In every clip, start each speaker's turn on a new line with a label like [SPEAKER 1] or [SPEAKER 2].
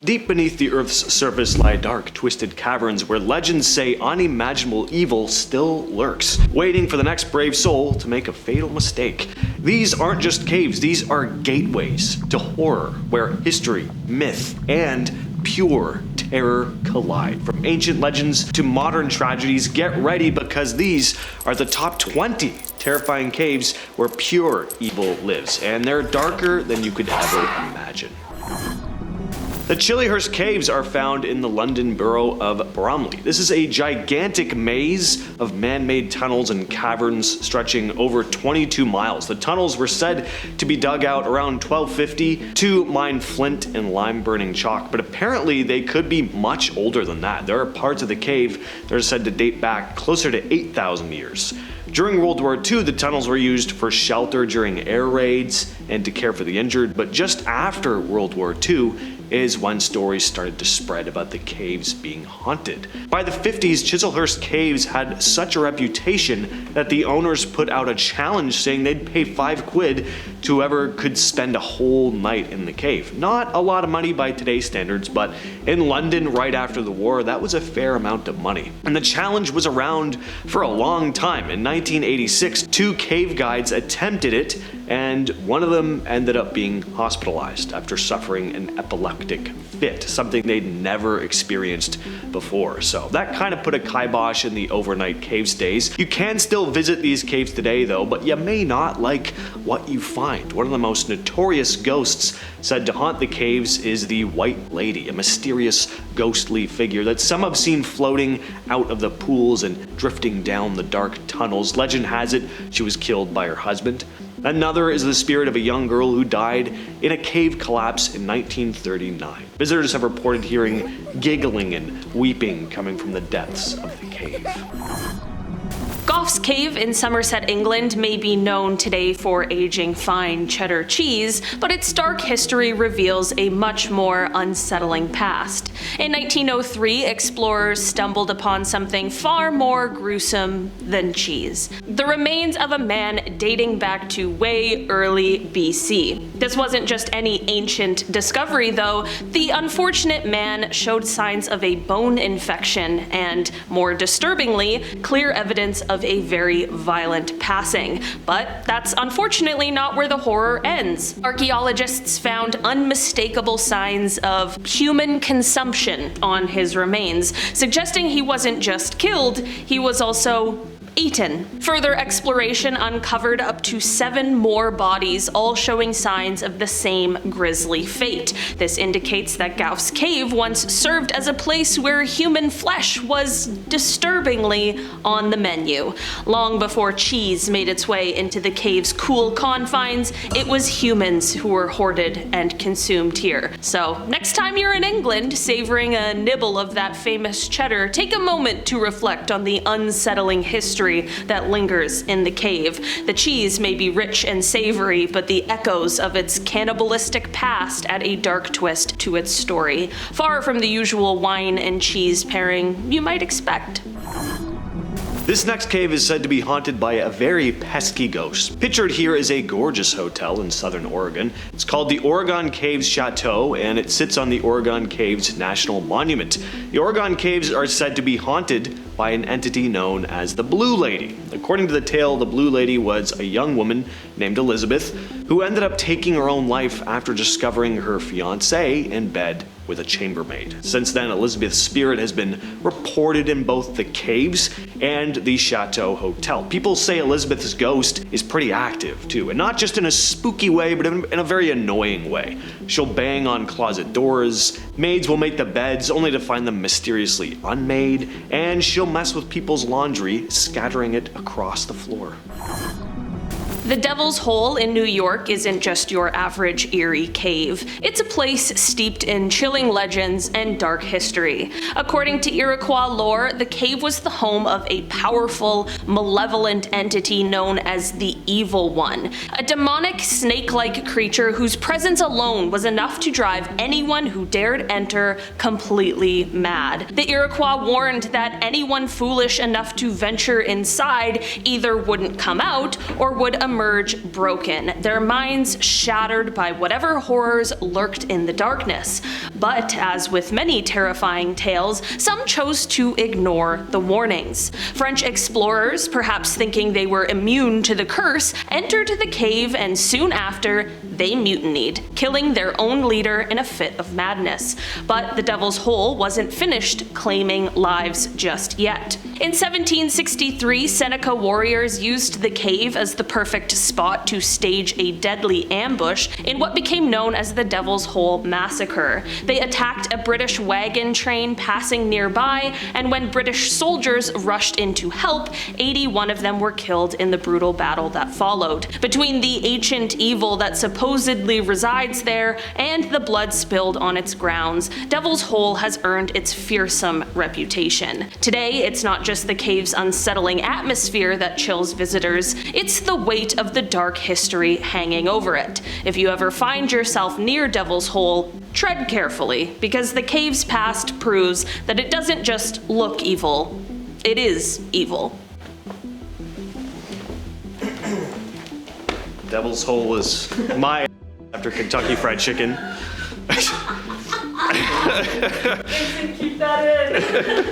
[SPEAKER 1] Deep beneath the Earth's surface lie dark, twisted caverns where legends say unimaginable evil still lurks, waiting for the next brave soul to make a fatal mistake. These aren't just caves, these are gateways to horror, where history, myth, and pure terror collide. From ancient legends to modern tragedies, get ready because these are the top 20 terrifying caves where pure evil lives, and they're darker than you could ever imagine. The Chislehurst Caves are found in the London borough of Bromley. This is a gigantic maze of man-made tunnels and caverns stretching over 22 miles. The tunnels were said to be dug out around 1250 to mine flint and lime-burning chalk, but apparently they could be much older than that. There are parts of the cave that are said to date back closer to 8,000 years. During World War II, the tunnels were used for shelter during air raids and to care for the injured, but just after World War II is when stories started to spread about the caves being haunted. By the 50s, Chislehurst Caves had such a reputation that the owners put out a challenge saying they'd pay £5 to whoever could spend a whole night in the cave. Not a lot of money by today's standards, but in London right after the war, that was a fair amount of money. And the challenge was around for a long time. In 1986, 2 cave guides attempted it, and one of them ended up being hospitalized after suffering an epileptic fit, something they'd never experienced before. So that kind of put a kibosh in the overnight cave stays. You can still visit these caves today though, but you may not like what you find. One of the most notorious ghosts said to haunt the caves is the White Lady, a mysterious ghostly figure that some have seen floating out of the pools and drifting down the dark tunnels. Legend has it she was killed by her husband. Another is the spirit of a young girl who died in a cave collapse in 1939. Visitors have reported hearing giggling and weeping coming from the depths of the cave.
[SPEAKER 2] Gough's Cave in Somerset, England may be known today for aging fine cheddar cheese, but its dark history reveals a much more unsettling past. In 1903, explorers stumbled upon something far more gruesome than cheese. The remains of a man dating back to way early BC. This wasn't just any ancient discovery though. The unfortunate man showed signs of a bone infection and, more disturbingly, clear evidence of a very violent passing. But that's unfortunately not where the horror ends. Archaeologists found unmistakable signs of human consumption on his remains, suggesting he wasn't just killed, he was also eaten. Further exploration uncovered up to 7 more bodies, all showing signs of the same grisly fate. This indicates that Gough's Cave once served as a place where human flesh was disturbingly on the menu. Long before cheese made its way into the cave's cool confines, it was humans who were hoarded and consumed here. So next time you're in England savoring a nibble of that famous cheddar, take a moment to reflect on the unsettling history that lingers in the cave. The cheese may be rich and savory, but the echoes of its cannibalistic past add a dark twist to its story, far from the usual wine and cheese pairing you might expect.
[SPEAKER 1] This next cave is said to be haunted by a very pesky ghost. Pictured here is a gorgeous hotel in southern Oregon. It's called the Oregon Caves Chateau, and it sits on the Oregon Caves National Monument. The Oregon Caves are said to be haunted by an entity known as the Blue Lady. According to the tale, the Blue Lady was a young woman named Elizabeth who ended up taking her own life after discovering her fiancé in bed with a chambermaid. Since then, Elizabeth's spirit has been reported in both the caves and the Chateau Hotel. People say Elizabeth's ghost is pretty active too, and not just in a spooky way, but in a very annoying way. She'll bang on closet doors, maids will make the beds only to find them mysteriously unmade, and she'll mess with people's laundry, scattering it across the floor.
[SPEAKER 2] The Devil's Hole in New York isn't just your average eerie cave. It's a place steeped in chilling legends and dark history. According to Iroquois lore, the cave was the home of a powerful, malevolent entity known as the Evil One, a demonic snake-like creature whose presence alone was enough to drive anyone who dared enter completely mad. The Iroquois warned that anyone foolish enough to venture inside either wouldn't come out or would emerge emerge broken, their minds shattered by whatever horrors lurked in the darkness. But as with many terrifying tales, some chose to ignore the warnings. French explorers, perhaps thinking they were immune to the curse, entered the cave, and soon after, they mutinied, killing their own leader in a fit of madness. But the Devil's Hole wasn't finished claiming lives just yet. In 1763, Seneca warriors used the cave as the perfect spot to stage a deadly ambush in what became known as the Devil's Hole Massacre. They attacked a British wagon train passing nearby, and when British soldiers rushed in to help, 81 of them were killed in the brutal battle that followed. Between the ancient evil that supposedly resides there and the blood spilled on its grounds, Devil's Hole has earned its fearsome reputation. Today, it's not just the cave's unsettling atmosphere that chills visitors, it's the weight of the dark history hanging over it. If you ever find yourself near Devil's Hole, tread carefully, because the cave's past proves that it doesn't just look evil, it is evil.
[SPEAKER 1] Devil's Hole is my after Kentucky Fried Chicken.
[SPEAKER 2] Keep that in.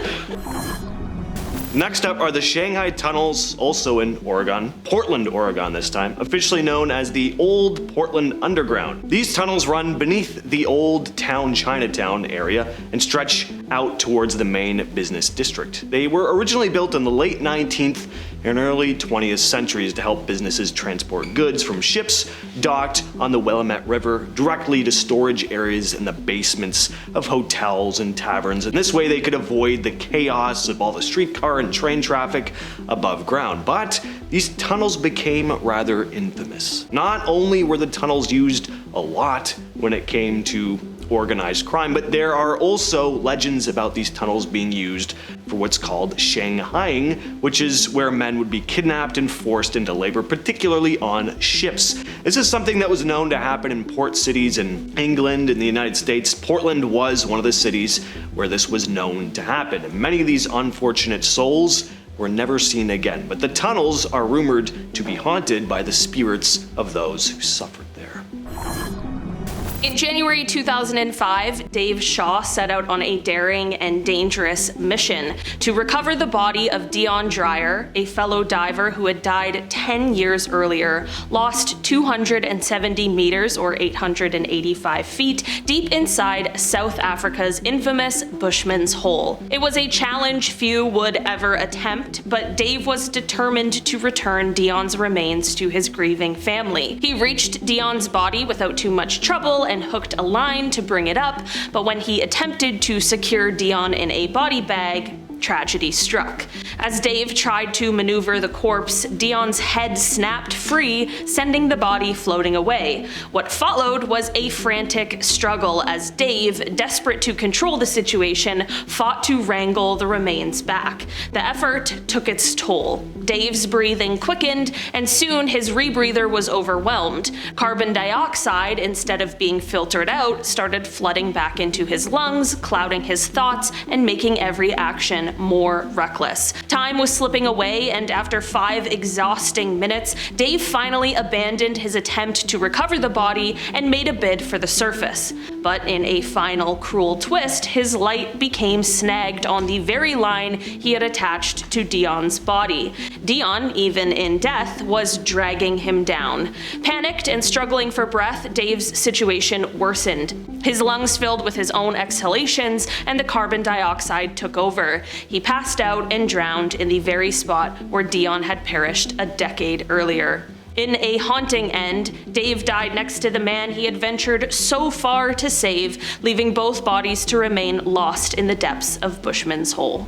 [SPEAKER 1] Next up are the Shanghai Tunnels, also in Oregon, Portland, Oregon this time, officially known as the Old Portland Underground. These tunnels run beneath the Old Town Chinatown area and stretch out towards the main business district. They were originally built in the late 19th and early 20th centuries to help businesses transport goods from ships docked on the Willamette River directly to storage areas in the basements of hotels and taverns. And this way they could avoid the chaos of all the streetcar and train traffic above ground. But these tunnels became rather infamous. Not only were the tunnels used a lot when it came to organized crime, but there are also legends about these tunnels being used for what's called Shanghaiing, which is where men would be kidnapped and forced into labor, particularly on ships. This is something that was known to happen in port cities in England and the United States. Portland was one of the cities where this was known to happen, and many of these unfortunate souls were never seen again. But the tunnels are rumored to be haunted by the spirits of those who suffered there.
[SPEAKER 2] In January 2005, Dave Shaw set out on a daring and dangerous mission to recover the body of Dion Dreyer, a fellow diver who had died 10 years earlier, lost 270 meters or 885 feet deep inside South Africa's infamous Bushman's Hole. It was a challenge few would ever attempt, but Dave was determined to return Dion's remains to his grieving family. He reached Dion's body without too much trouble and hooked a line to bring it up, but when he attempted to secure Dion in a body bag, tragedy struck. As Dave tried to maneuver the corpse, Dion's head snapped free, sending the body floating away. What followed was a frantic struggle as Dave, desperate to control the situation, fought to wrangle the remains back. The effort took its toll. Dave's breathing quickened, and soon his rebreather was overwhelmed. Carbon dioxide, instead of being filtered out, started flooding back into his lungs, clouding his thoughts and making every action more reckless. Time was slipping away, and after 5 exhausting minutes, Dave finally abandoned his attempt to recover the body and made a bid for the surface. But in a final cruel twist, his light became snagged on the very line he had attached to Dion's body. Dion, even in death, was dragging him down. Panicked and struggling for breath, Dave's situation worsened. His lungs filled with his own exhalations, and the carbon dioxide took over. He passed out and drowned in the very spot where Dion had perished a decade earlier. In a haunting end, Dave died next to the man he had ventured so far to save, leaving both bodies to remain lost in the depths of Bushman's Hole.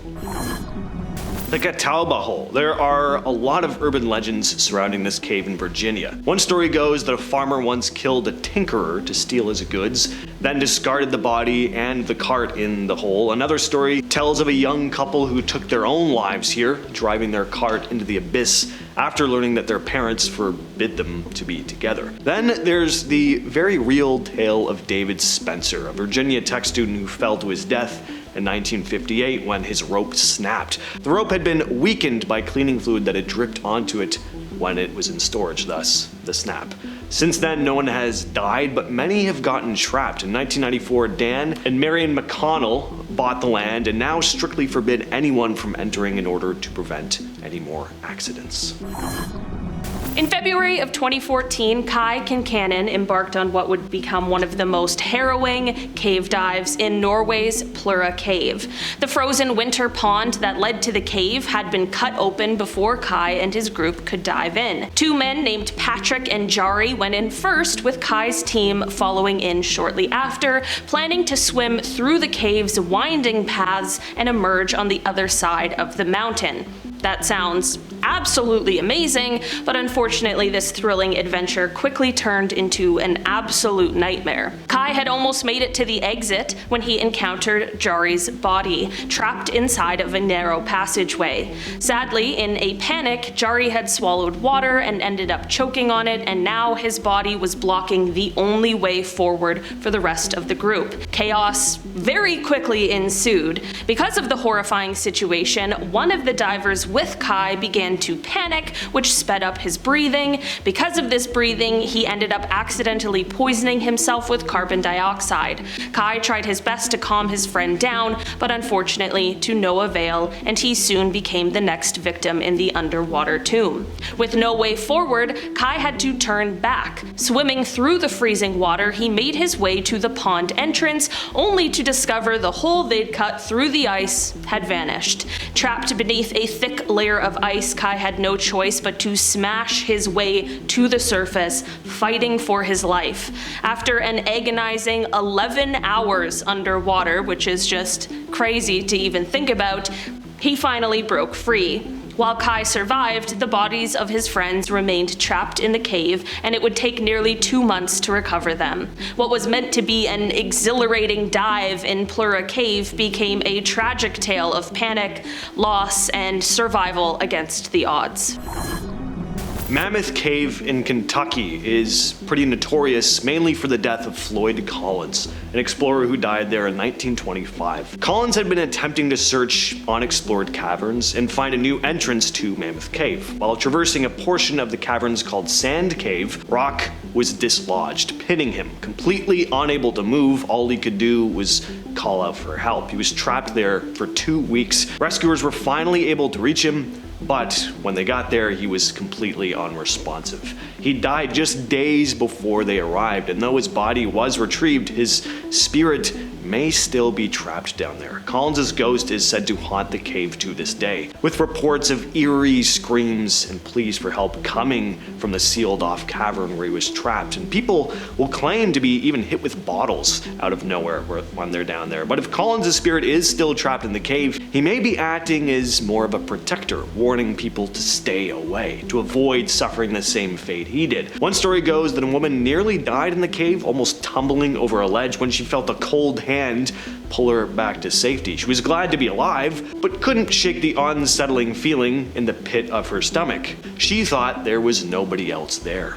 [SPEAKER 1] The Catawba Hole. There are a lot of urban legends surrounding this cave in Virginia. One story goes that a farmer once killed a tinkerer to steal his goods, then discarded the body and the cart in the hole. Another story tells of a young couple who took their own lives here, driving their cart into the abyss after learning that their parents forbid them to be together. Then there's the very real tale of David Spencer, a Virginia Tech student who fell to his death in 1958 when his rope snapped. The rope had been weakened by cleaning fluid that had dripped onto it when it was in storage, thus the snap. Since then, no one has died, but many have gotten trapped. In 1994, Dan and Marion McConnell bought the land and now strictly forbid anyone from entering in order to prevent any more accidents.
[SPEAKER 2] In February of 2014, Kai Kincannon embarked on what would become one of the most harrowing cave dives in Norway's Plura Cave. The frozen winter pond that led to the cave had been cut open before Kai and his group could dive in. Two men named Patrick and Jari went in first, with Kai's team following in shortly after, planning to swim through the cave's winding paths and emerge on the other side of the mountain. That sounds absolutely amazing, but unfortunately this thrilling adventure quickly turned into an absolute nightmare. Kai had almost made it to the exit when he encountered Jari's body, trapped inside of a narrow passageway. Sadly, in a panic, Jari had swallowed water and ended up choking on it, and now his body was blocking the only way forward for the rest of the group. Chaos very quickly ensued. Because of the horrifying situation, one of the divers with Kai began to panic, which sped up his breathing. Because of this breathing, he ended up accidentally poisoning himself with carbon dioxide. Kai tried his best to calm his friend down, but unfortunately to no avail, and he soon became the next victim in the underwater tomb. With no way forward, Kai had to turn back. Swimming through the freezing water, he made his way to the pond entrance, only to discover the hole they'd cut through the ice had vanished. Trapped beneath a thick layer of ice, Kai had no choice but to smash his way to the surface, fighting for his life. After an agonizing 11 hours underwater, which is just crazy to even think about, he finally broke free. While Kai survived, the bodies of his friends remained trapped in the cave, and it would take nearly 2 months to recover them. What was meant to be an exhilarating dive in Plura Cave became a tragic tale of panic, loss, and survival against the odds.
[SPEAKER 1] Mammoth Cave in Kentucky is pretty notorious, mainly for the death of Floyd Collins, an explorer who died there in 1925. Collins had been attempting to search unexplored caverns and find a new entrance to Mammoth Cave. While traversing a portion of the caverns called Sand Cave, rock was dislodged, pinning him. Completely unable to move, all he could do was call out for help. He was trapped there for 2 weeks. Rescuers were finally able to reach him, but when they got there, he was completely unresponsive. He died just days before they arrived, and though his body was retrieved, his spirit may still be trapped down there. Collins' ghost is said to haunt the cave to this day, with reports of eerie screams and pleas for help coming from the sealed-off cavern where he was trapped, and people will claim to be even hit with bottles out of nowhere when they're down there. But if Collins' spirit is still trapped in the cave, he may be acting as more of a protector, warning people to stay away, to avoid suffering the same fate he did. One story goes that a woman nearly died in the cave, almost tumbling over a ledge when she felt a cold hand pull her back to safety. She was glad to be alive, but couldn't shake the unsettling feeling in the pit of her stomach. She thought there was nobody else there.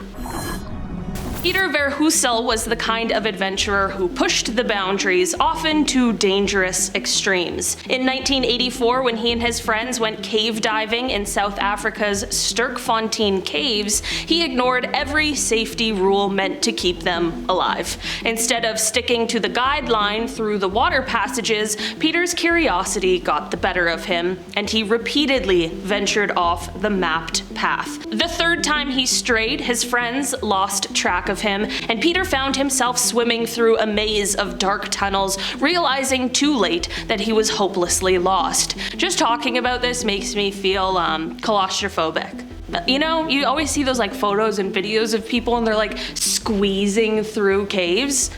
[SPEAKER 2] Peter Verhulst was the kind of adventurer who pushed the boundaries, often to dangerous extremes. In 1984, when he and his friends went cave diving in South Africa's Sterkfontein Caves, he ignored every safety rule meant to keep them alive. Instead of sticking to the guideline through the water passages, Peter's curiosity got the better of him, and he repeatedly ventured off the mapped path. The third time he strayed, his friends lost track of him, and Peter found himself swimming through a maze of dark tunnels, realizing too late that he was hopelessly lost. Just talking about this makes me feel claustrophobic. You know, you always see those like photos and videos of people and they're like squeezing through caves.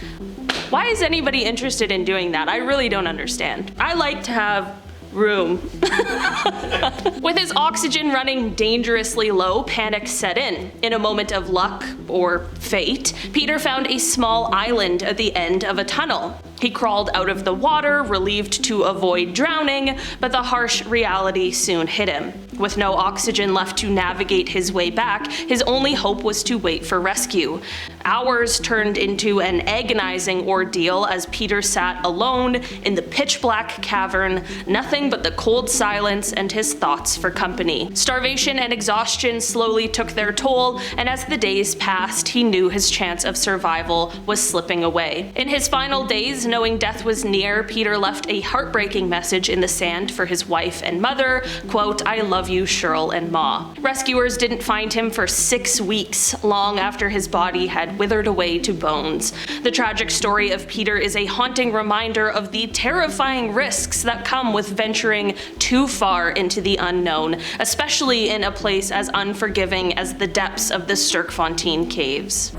[SPEAKER 2] Why is anybody interested in doing that? I really don't understand. I like to have room. With his oxygen running dangerously low, panic set in. In a moment of luck, or fate, Peter found a small island at the end of a tunnel. He crawled out of the water, relieved to avoid drowning, but the harsh reality soon hit him. With no oxygen left to navigate his way back, his only hope was to wait for rescue. Hours turned into an agonizing ordeal as Peter sat alone in the pitch-black cavern, nothing but the cold silence and his thoughts for company. Starvation and exhaustion slowly took their toll, and as the days passed, he knew his chance of survival was slipping away. In his final days, knowing death was near, Peter left a heartbreaking message in the sand for his wife and mother, quote, "I love you, Shirl and Ma." Rescuers didn't find him for 6 weeks, long after his body had withered away to bones. The tragic story of Peter is a haunting reminder of the terrifying risks that come with venturing too far into the unknown, especially in a place as unforgiving as the depths of the Sterkfontein Caves.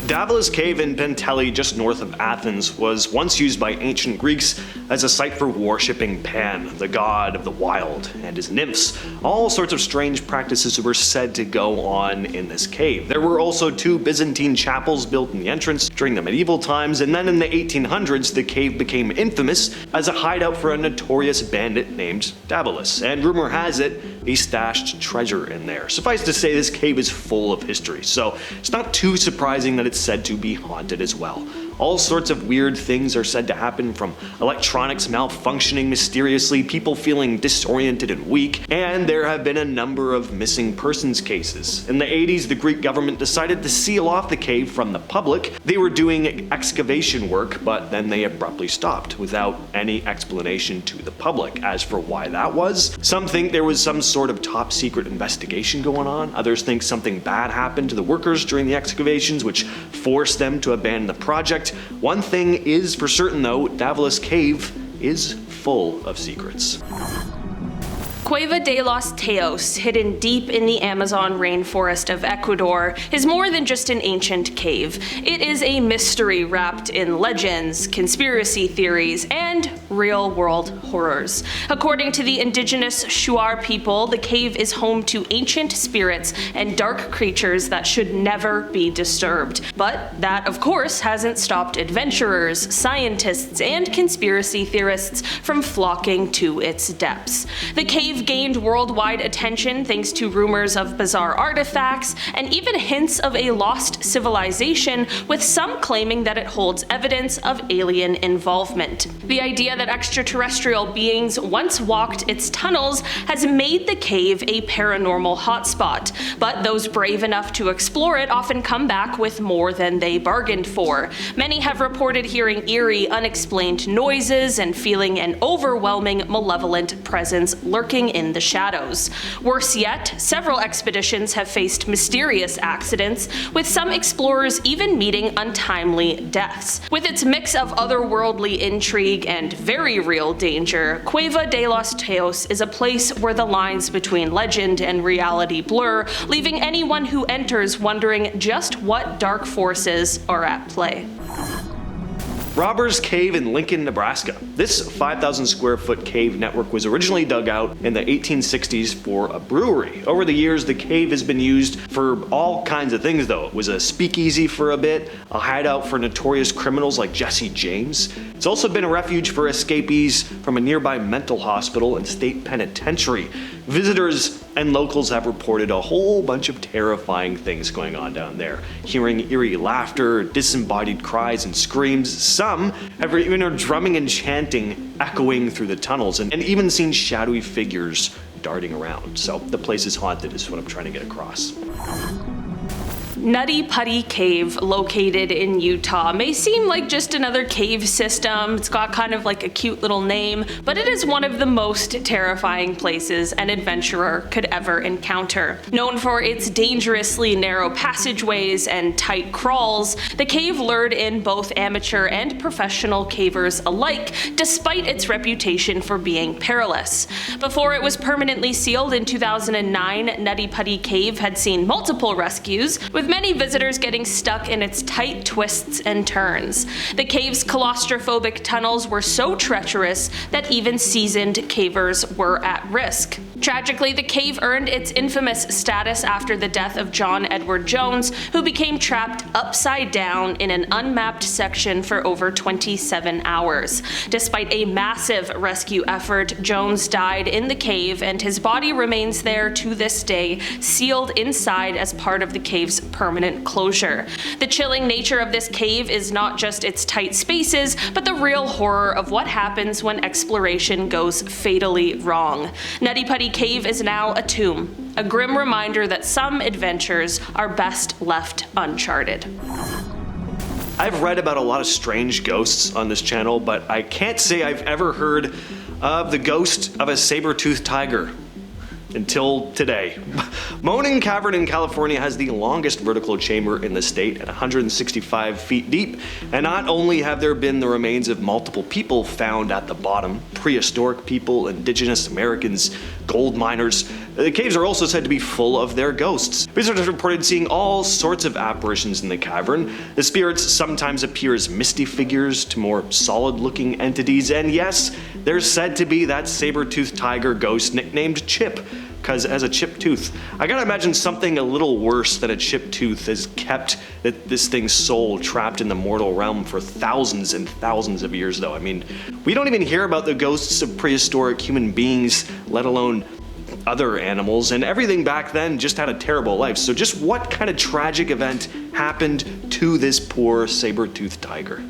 [SPEAKER 1] Diablo's cave in Pentelli, just north of Athens, was once used by ancient Greeks as a site for worshipping Pan, the god of the wild, and his nymphs. All sorts of strange practices were said to go on in this cave. There were also 2 Byzantine chapels built in the entrance during the medieval times, and then in the 1800s the cave became infamous as a hideout for a notorious bandit named Daedalus, and rumor has it he stashed treasure in there. Suffice to say, this cave is full of history, so it's not too surprising that it's said to be haunted as well. All sorts of weird things are said to happen, from electronics malfunctioning mysteriously, people feeling disoriented and weak, and there have been a number of missing persons cases. In the 80s, the Greek government decided to seal off the cave from the public. They were doing excavation work, but then they abruptly stopped without any explanation to the public. As for why that was, some think there was some sort of top secret investigation going on. Others think something bad happened to the workers during the excavations, which forced them to abandon the project. One thing is for certain though, Diablo's cave is full of secrets.
[SPEAKER 2] Cueva de los Teos, hidden deep in the Amazon rainforest of Ecuador, is more than just an ancient cave. It is a mystery wrapped in legends, conspiracy theories, and real-world horrors. According to the indigenous Shuar people, the cave is home to ancient spirits and dark creatures that should never be disturbed. But that, of course, hasn't stopped adventurers, scientists, and conspiracy theorists from flocking to its depths. The cave gained worldwide attention thanks to rumors of bizarre artifacts and even hints of a lost civilization, with some claiming that it holds evidence of alien involvement. The idea that extraterrestrial beings once walked its tunnels has made the cave a paranormal hotspot, but those brave enough to explore it often come back with more than they bargained for. Many have reported hearing eerie, unexplained noises and feeling an overwhelming malevolent presence lurking in the shadows. Worse yet, several expeditions have faced mysterious accidents, with some explorers even meeting untimely deaths. With its mix of otherworldly intrigue and very real danger, Cueva de los Teos is a place where the lines between legend and reality blur, leaving anyone who enters wondering just what dark forces are at play.
[SPEAKER 1] Robbers Cave in Lincoln, Nebraska. This 5,000 square foot cave network was originally dug out in the 1860s for a brewery. Over the years, the cave has been used for all kinds of things though. It was a speakeasy for a bit, a hideout for notorious criminals like Jesse James. It's also been a refuge for escapees from a nearby mental hospital and state penitentiary. Visitors and locals have reported a whole bunch of terrifying things going on down there, hearing eerie laughter, disembodied cries and screams. Some have even heard drumming and chanting echoing through the tunnels, and even seen shadowy figures darting around. So the place is haunted is what I'm trying to get across.
[SPEAKER 2] Nutty Putty Cave, located in Utah, may seem like just another cave system. It's got kind of like a cute little name, but it is one of the most terrifying places an adventurer could ever encounter. Known for its dangerously narrow passageways and tight crawls, the cave lured in both amateur and professional cavers alike, despite its reputation for being perilous. Before it was permanently sealed in 2009, Nutty Putty Cave had seen multiple rescues, with many visitors getting stuck in its tight twists and turns. The cave's claustrophobic tunnels were so treacherous that even seasoned cavers were at risk. Tragically, the cave earned its infamous status after the death of John Edward Jones, who became trapped upside down in an unmapped section for over 27 hours. Despite a massive rescue effort, Jones died in the cave, and his body remains there to this day, sealed inside as part of the cave's permanent closure. The chilling nature of this cave is not just its tight spaces, but the real horror of what happens when exploration goes fatally wrong. Nutty Putty Cave is now a tomb, a grim reminder that some adventures are best left uncharted.
[SPEAKER 1] I've read about a lot of strange ghosts on this channel, but I can't say I've ever heard of the ghost of a saber-toothed tiger. Until today. Moaning Cavern in California has the longest vertical chamber in the state at 165 feet deep, and not only have there been the remains of multiple people found at the bottom, prehistoric people, indigenous Americans, gold miners, the caves are also said to be full of their ghosts. Visitors reported seeing all sorts of apparitions in the cavern. The spirits sometimes appear as misty figures to more solid-looking entities, and yes, there's said to be that saber-toothed tiger ghost nicknamed Chip, because as a chipped tooth. I gotta imagine something a little worse than a chipped tooth has kept this thing's soul trapped in the mortal realm for thousands and thousands of years though. I mean, we don't even hear about the ghosts of prehistoric human beings, let alone other animals, and everything back then just had a terrible life. So just what kind of tragic event happened to this poor saber-toothed tiger?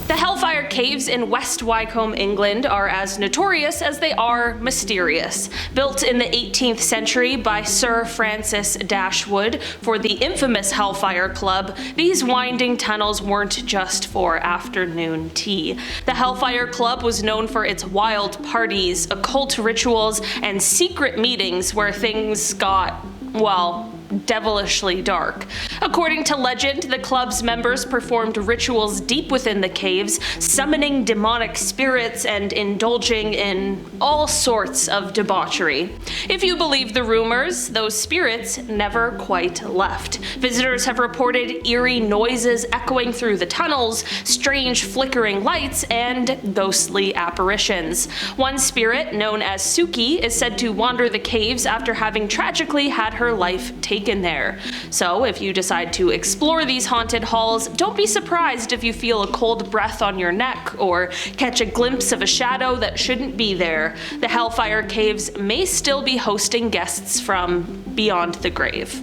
[SPEAKER 2] The Hellfire Caves in West Wycombe, England are as notorious as they are mysterious. Built in the 18th century by Sir Francis Dashwood for the infamous Hellfire Club, these winding tunnels weren't just for afternoon tea. The Hellfire Club was known for its wild parties, occult rituals, and secret meetings where things got, well, devilishly dark. According to legend, the club's members performed rituals deep within the caves, summoning demonic spirits and indulging in all sorts of debauchery. If you believe the rumors, those spirits never quite left. Visitors have reported eerie noises echoing through the tunnels, strange flickering lights, and ghostly apparitions. One spirit, known as Suki, is said to wander the caves after having tragically had her life taken there. So if you decide to explore these haunted halls, don't be surprised if you feel a cold breath on your neck or catch a glimpse of a shadow that shouldn't be there. The Hellfire Caves may still be hosting guests from beyond the grave.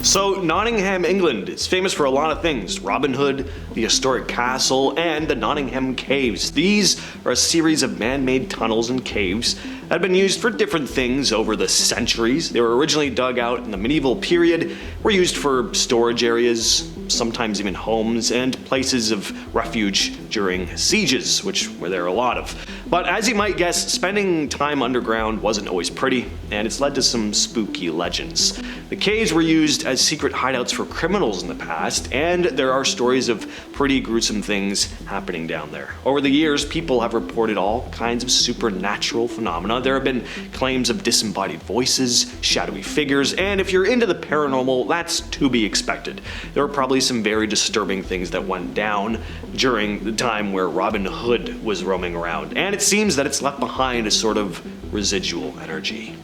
[SPEAKER 1] So Nottingham, England is famous for a lot of things. Robin Hood, the historic castle, and the Nottingham Caves. These are a series of man-made tunnels and caves that have been used for different things over the centuries. They were originally dug out in the medieval period, were used for storage areas, sometimes even homes, and places of refuge during sieges, which were there a lot of. But as you might guess, spending time underground wasn't always pretty, and it's led to some spooky legends. The caves were used as secret hideouts for criminals in the past, and there are stories of pretty gruesome things happening down there. Over the years, people have reported all kinds of supernatural phenomena. There have been claims of disembodied voices, shadowy figures, and if you're into the paranormal, that's to be expected. There are probably some very disturbing things that went down during the time where Robin Hood was roaming around, and it seems that it's left behind a sort of residual energy.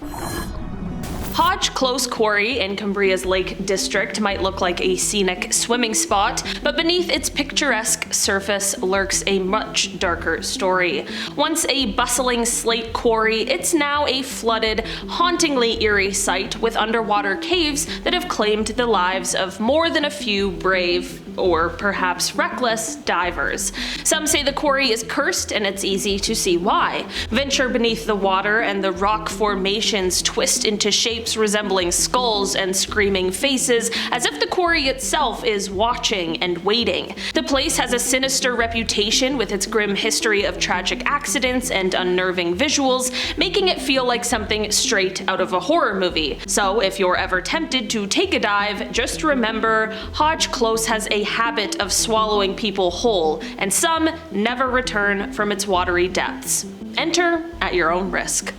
[SPEAKER 2] Hodge Close Quarry in Cumbria's Lake District might look like a scenic swimming spot, but beneath its picturesque surface lurks a much darker story. Once a bustling slate quarry, it's now a flooded, hauntingly eerie site with underwater caves that have claimed the lives of more than a few brave, or perhaps reckless, divers. Some say the quarry is cursed, and it's easy to see why. Venture beneath the water and the rock formations twist into shapes resembling skulls and screaming faces, as if the quarry itself is watching and waiting. The place has a sinister reputation with its grim history of tragic accidents and unnerving visuals, making it feel like something straight out of a horror movie. So if you're ever tempted to take a dive, just remember, Hodge Close has a habit of swallowing people whole, and some never return from its watery depths. Enter at your own risk.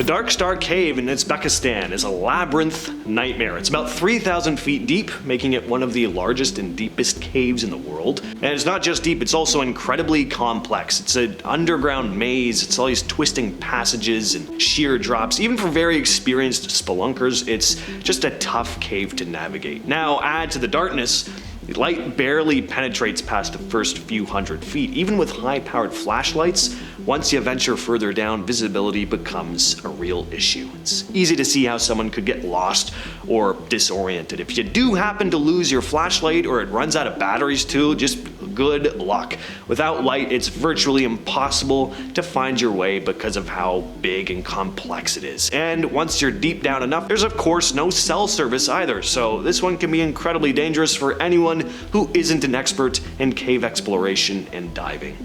[SPEAKER 1] The Dark Star Cave in Uzbekistan is a labyrinth nightmare. It's about 3,000 feet deep, making it one of the largest and deepest caves in the world. And it's not just deep, it's also incredibly complex. It's an underground maze, it's all these twisting passages and sheer drops. Even for very experienced spelunkers, it's just a tough cave to navigate. Now, add to the darkness, the light barely penetrates past the first few hundred feet. Even with high-powered flashlights, once you venture further down, visibility becomes a real issue. It's easy to see how someone could get lost or disoriented. If you do happen to lose your flashlight or it runs out of batteries too, just good luck. Without light, it's virtually impossible to find your way because of how big and complex it is. And once you're deep down enough, there's of course no cell service either, so this one can be incredibly dangerous for anyone who isn't an expert in cave exploration and diving.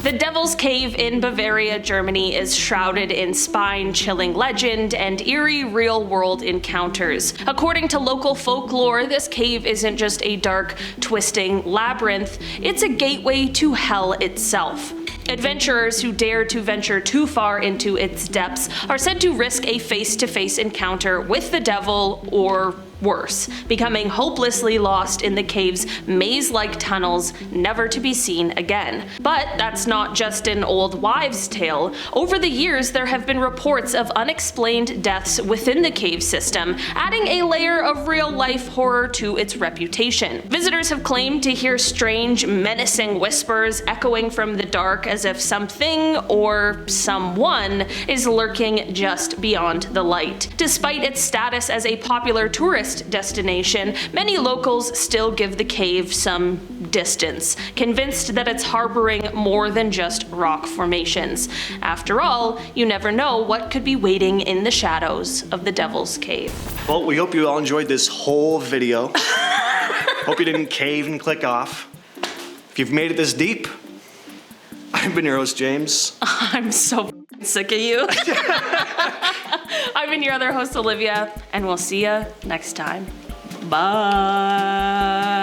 [SPEAKER 2] The Devil's Cave in Bavaria, Germany is shrouded in spine-chilling legend and eerie real-world encounters. According to local folklore, this cave isn't just a dark, twisting labyrinth, it's a gateway to hell itself. Adventurers who dare to venture too far into its depths are said to risk a face-to-face encounter with the devil or worse, becoming hopelessly lost in the cave's maze-like tunnels, never to be seen again. But that's not just an old wives' tale. Over the years, there have been reports of unexplained deaths within the cave system, adding a layer of real-life horror to its reputation. Visitors have claimed to hear strange, menacing whispers echoing from the dark as if something or someone is lurking just beyond the light. Despite its status as a popular tourist destination, many locals still give the cave some distance, convinced that it's harboring more than just rock formations. After all, you never know what could be waiting in the shadows of the Devil's Cave.
[SPEAKER 1] Well, we hope you all enjoyed this whole video. Hope you didn't cave and click off. If you've made it this deep, I've been your host, James.
[SPEAKER 2] I'm so sick of you. I've been your other host, Olivia, and we'll see you next time. Bye.